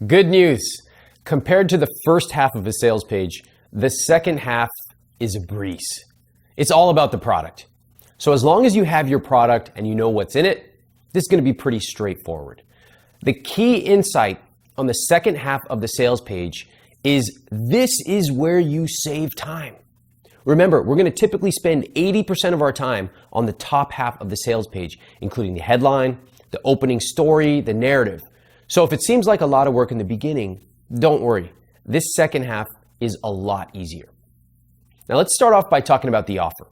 Good news. Compared to the first half of a sales page, the second half is a breeze. It's all about the product. So as long as you have your product and you know what's in it, this is going to be pretty straightforward. The key insight on the second half of the sales page is this is where you save time. Remember, we're going to typically spend 80% of our time on the top half of the sales page, including the headline, the opening story, the narrative. So if it seems like a lot of work in the beginning, don't worry. This second half is a lot easier. Now let's start off by talking about the offer.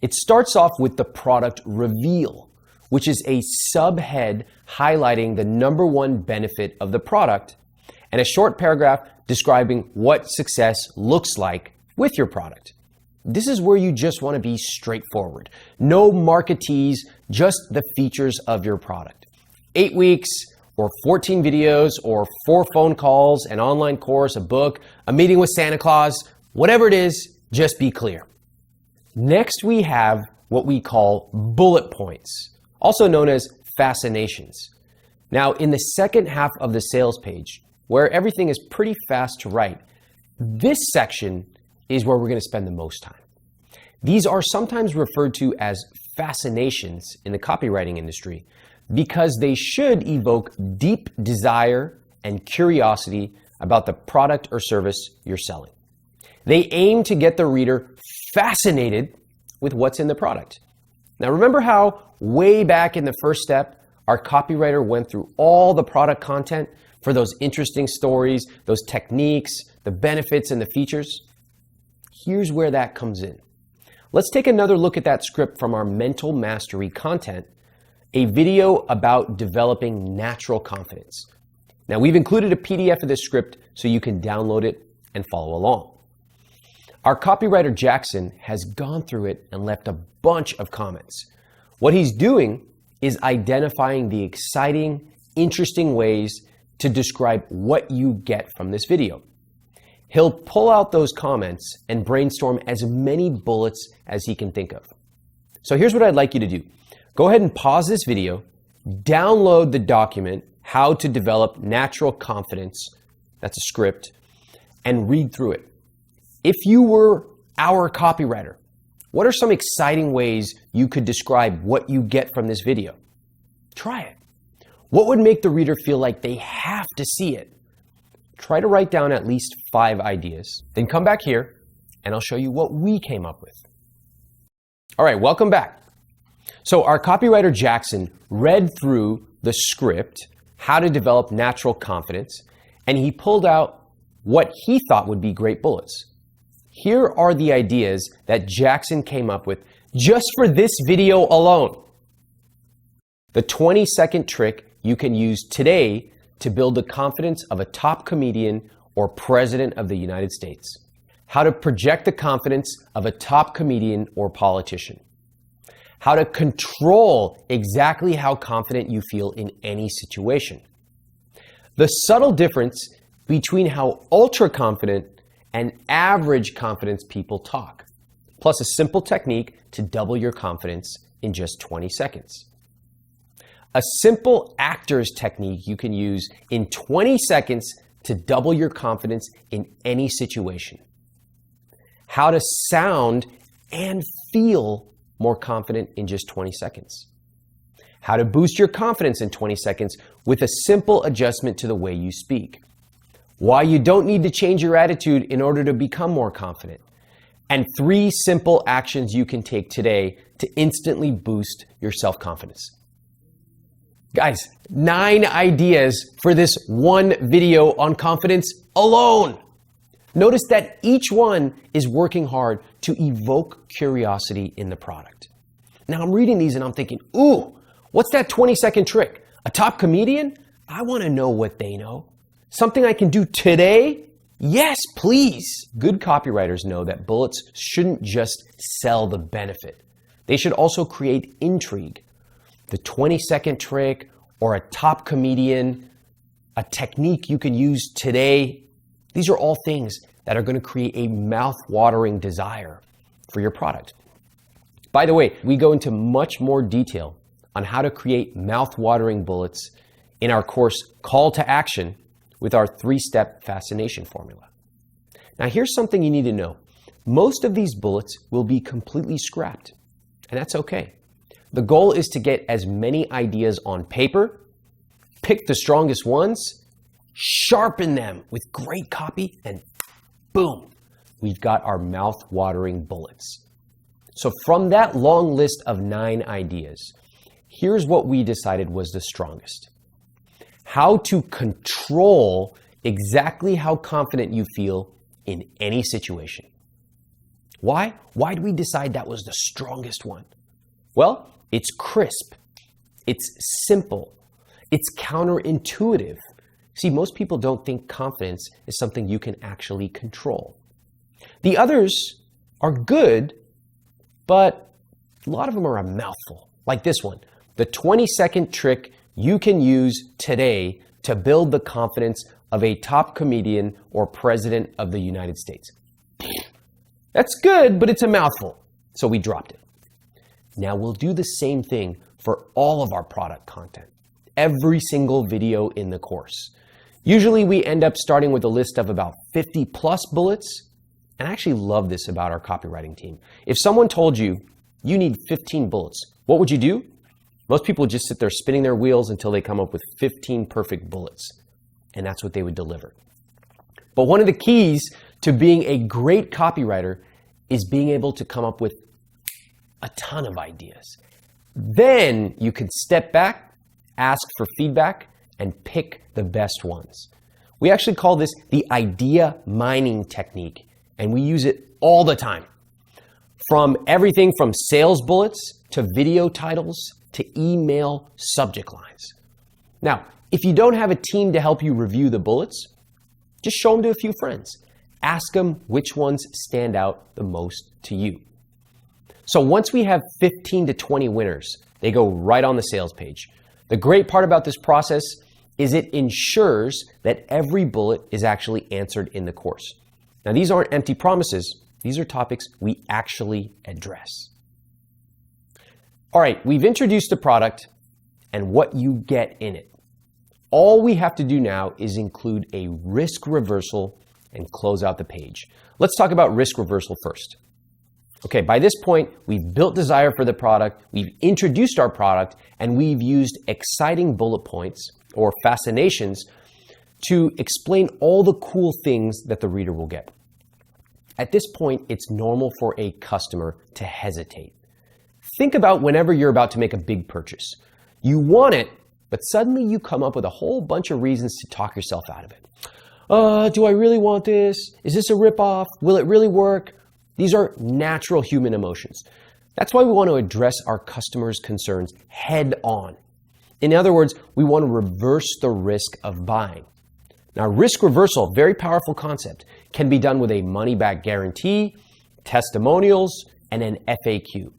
It starts off with the product reveal, which is a subhead highlighting the number one benefit of the product and a short paragraph describing what success looks like with your product. This is where you just want to be straightforward. No marketees, just the features of your product. 8 weeks, or 14 videos, or 4 phone calls, an online course, a book, a meeting with Santa Claus, whatever it is, just be clear. Next, we have what we call bullet points, also known as fascinations. Now, in the second half of the sales page, where everything is pretty fast to write, this section is where we're going to spend the most time. These are sometimes referred to as fascinations in the copywriting industry, because they should evoke deep desire and curiosity about the product or service you're selling. They aim to get the reader fascinated with what's in the product. Now, remember how way back in the first step, our copywriter went through all the product content for those interesting stories, those techniques, the benefits and the features? Here's where that comes in. Let's take another look at that script from our mental mastery content, a video about developing natural confidence. Now, we've included a PDF of this script so you can download it and follow along. Our copywriter Jackson has gone through it and left a bunch of comments. What he's doing is identifying the exciting, interesting ways to describe what you get from this video. He'll pull out those comments and brainstorm as many bullets as he can think of. So here's what I'd like you to do. Go ahead and pause this video, download the document, How to Develop Natural Confidence, that's a script, and read through it. If you were our copywriter, what are some exciting ways you could describe what you get from this video? Try it. What would make the reader feel like they have to see it? Try to write down at least 5 ideas, then come back here and I'll show you what we came up with. All right, welcome back. So our copywriter Jackson read through the script, How to Develop Natural Confidence, and he pulled out what he thought would be great bullets. Here are the ideas that Jackson came up with just for this video alone. The 20-second trick you can use today to build the confidence of a top comedian or president of the United States. How to project the confidence of a top comedian or politician. How to control exactly how confident you feel in any situation. The subtle difference between how ultra confident and average confidence people talk, plus a simple technique to double your confidence in just 20 seconds. A simple actor's technique you can use in 20 seconds to double your confidence in any situation. How to sound and feel more confident in just 20 seconds. How to boost your confidence in 20 seconds with a simple adjustment to the way you speak. Why you don't need to change your attitude in order to become more confident. And 3 simple actions you can take today to instantly boost your self-confidence. Guys, 9 ideas for this one video on confidence alone. Notice that each one is working hard to evoke curiosity in the product. Now I'm reading these and I'm thinking, ooh, what's that 20-second trick? A top comedian? I want to know what they know. Something I can do today? Yes, please. Good copywriters know that bullets shouldn't just sell the benefit. They should also create intrigue. The 20-second trick or a top comedian, a technique you can use today. These are all things that are going to create a mouth-watering desire for your product. By the way, we go into much more detail on how to create mouth-watering bullets in our course Call to Action, with our 3-step fascination formula. Now here's something you need to know. Most of these bullets will be completely scrapped, and that's okay. The goal is to get as many ideas on paper, pick the strongest ones, sharpen them with great copy, and boom, we've got our mouth-watering bullets. So from that long list of 9 ideas, here's what we decided was the strongest. How to control exactly how confident you feel in any situation. Why? Why did we decide that was the strongest one? Well, it's crisp, it's simple, it's counterintuitive. See, most people don't think confidence is something you can actually control. The others are good, but a lot of them are a mouthful, like this one, the 20-second trick you can use today to build the confidence of a top comedian or president of the United States. That's good, but it's a mouthful, so we dropped it. Now we'll do the same thing for all of our product content, every single video in the course. Usually we end up starting with a list of about 50 plus bullets, and I actually love this about our copywriting team. If someone told you, you need 15 bullets, what would you do? Most people would just sit there spinning their wheels until they come up with 15 perfect bullets, and that's what they would deliver. But one of the keys to being a great copywriter is being able to come up with a ton of ideas. Then you can step back, ask for feedback, and pick the best ones. We actually call this the idea mining technique, and we use it all the time. From everything from sales bullets to video titles to email subject lines. Now, if you don't have a team to help you review the bullets, just show them to a few friends. Ask them which ones stand out the most to you. So once we have 15 to 20 winners, they go right on the sales page. The great part about this process is it ensures that every bullet is actually answered in the course. Now, these aren't empty promises. These are topics we actually address. All right, we've introduced the product and what you get in it. All we have to do now is include a risk reversal and close out the page. Let's talk about risk reversal first. Okay, by this point, we've built desire for the product, we've introduced our product, and we've used exciting bullet points or fascinations to explain all the cool things that the reader will get. At this point, it's normal for a customer to hesitate. Think about whenever you're about to make a big purchase. You want it, but suddenly you come up with a whole bunch of reasons to talk yourself out of it. Do I really want this? Is this a ripoff? Will it really work? These are natural human emotions. That's why we want to address our customers' concerns head on. In other words, we want to reverse the risk of buying. Now, risk reversal, very powerful concept, can be done with a money-back guarantee, testimonials, and an FAQ.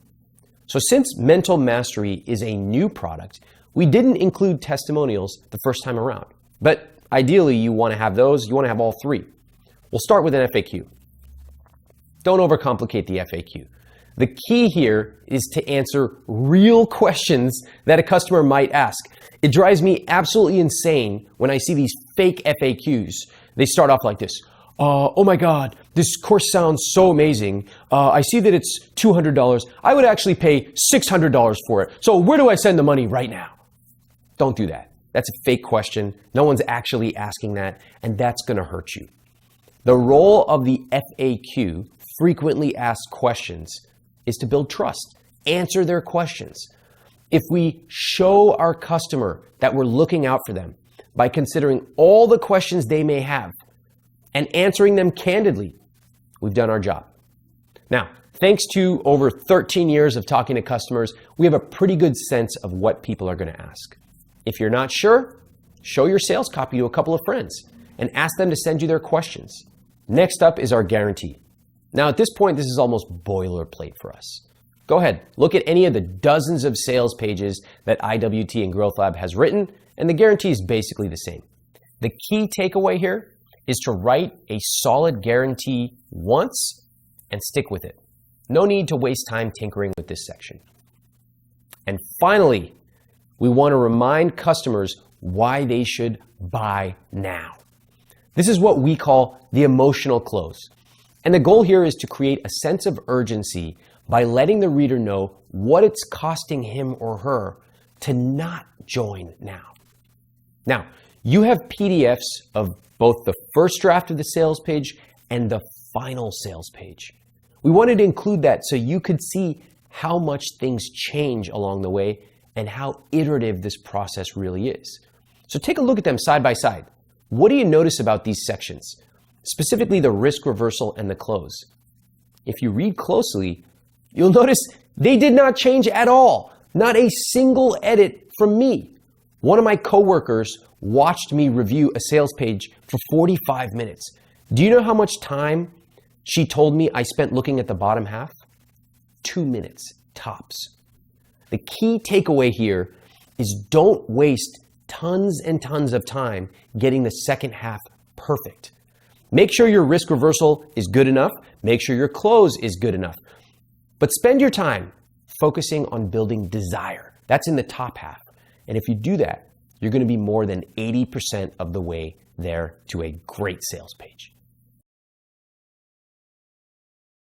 So since Mental Mastery is a new product, we didn't include testimonials the first time around. But ideally, you want to have those, you want to have all 3. We'll start with an FAQ. Don't overcomplicate the FAQ. The key here is to answer real questions that a customer might ask. It drives me absolutely insane when I see these fake FAQs. They start off like this. Oh my God, this course sounds so amazing. I see that it's $200. I would actually pay $600 for it. So where do I send the money right now? Don't do that. That's a fake question. No one's actually asking that, and that's going to hurt you. The role of the FAQ, frequently asked questions, is to build trust, answer their questions. If we show our customer that we're looking out for them by considering all the questions they may have and answering them candidly, we've done our job. Now, thanks to over 13 years of talking to customers, we have a pretty good sense of what people are going to ask. If you're not sure, show your sales copy to a couple of friends and ask them to send you their questions. Next up is our guarantee. Now, at this point, this is almost boilerplate for us. Go ahead, look at any of the dozens of sales pages that IWT and Growth Lab has written, and the guarantee is basically the same. The key takeaway here is to write a solid guarantee once and stick with it. No need to waste time tinkering with this section. And finally, we want to remind customers why they should buy now. This is what we call the emotional close. And the goal here is to create a sense of urgency by letting the reader know what it's costing him or her to not join now. Now, you have PDFs of both the first draft of the sales page and the final sales page. We wanted to include that so you could see how much things change along the way and how iterative this process really is. So take a look at them side by side. What do you notice about these sections, specifically the risk reversal and the close? If you read closely, you'll notice they did not change at all. Not a single edit from me. One of my coworkers watched me review a sales page for 45 minutes. Do you know how much time she told me I spent looking at the bottom half? 2 minutes, tops. The key takeaway here is don't waste tons and tons of time getting the second half perfect. Make sure your risk reversal is good enough. Make sure your close is good enough. But spend your time focusing on building desire. That's in the top half. And if you do that, you're going to be more than 80% of the way there to a great sales page.